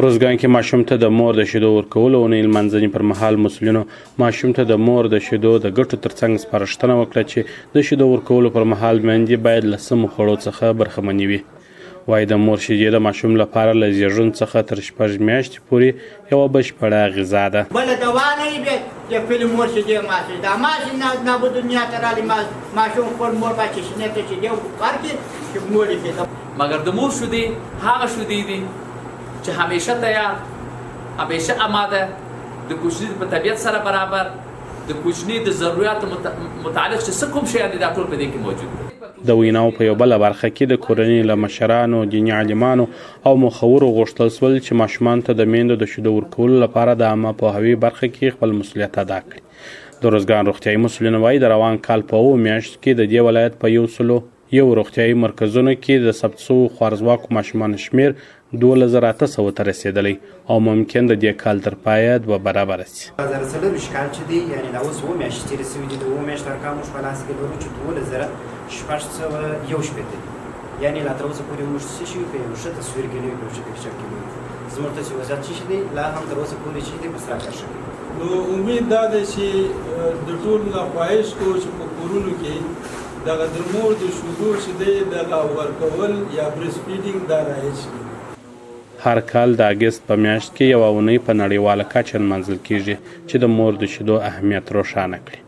روزګان کې ماشوم ته د مور د شیدو ورکولو اونۍ لمانځنې پر مهال مسؤلینو ماشوم ته د مور د شیدو د ګټو ترڅنګ سپارښتنه وکړه چې د شیدو ورکولو پر مهال میندې باید له سمو خوړو څخه برخمنې وي. وایي د مور شیدې د ماشوم لپاره له زیږون څخه تر 6 میاشتې پورې یوه بشپړه غذا ده. بله دوا نه وي د خپلې مور شیدې ماشي دا ماشي نابود دنیا ته راغلی ماشوم خپل مور باید شیشنې ته شیدې ورکړي چې مور یې کېده. مګر د مور شیدې هغه شیدې دي چې همیشه تیار همیشه آماده د کوچني په طبیعت سره برابر د کوچني د ضرورتو متعلق چې څه کوم شیان دي دا ټول په دې کې موجود دي. د ویناو په یو بله برخه کې د کورنۍ له مشرانو دیني عالمانو او مخورو غوښتل شول چې ماشومانو ته د میندو د شیدو ورکولو لپاره د عامه پوهاوي برخه کې خپل مسؤلیت ادا کړي. د روزګان روغتیایي مسؤلین وایي د روان کال په 7 میاشتو کې د دې ولایت په 101 روغتیایي مرکزونو کې د ثبت شوو خوارځواکو ماشومانو شمېر 12800 ته رسېدلی او ممکن د دې کال تر پایه 2 برابره شي. 2024 کال چې دی یعنې دا اوس 7 میاشتې تېرې شوي دي. د 7 میاشتو ارقام موږ په لاس کې لرو چې 12601 دي. یعنې لا تر اوسه پورې موږ څه شوي په یو ښه تصویر کې نه یو په ښه پکچر کې نه یو. زموږ ته چې وضعیت چې دی لا هم تر اوسه پورې چې دی په سره کار شوی. نو امید دا ده چې د ټولو نه خواهش کوو چې په کورونو کې دغه د مور د شیدو چې دی دغه ورکول یا بریسټ فیډینګ دا رایج شي. هر کال د اګست په میاشت کې یوه اونۍ په نړیواله کچه نمانځل کیږي چې د مور د شیدو اهمیت روښانه کړي.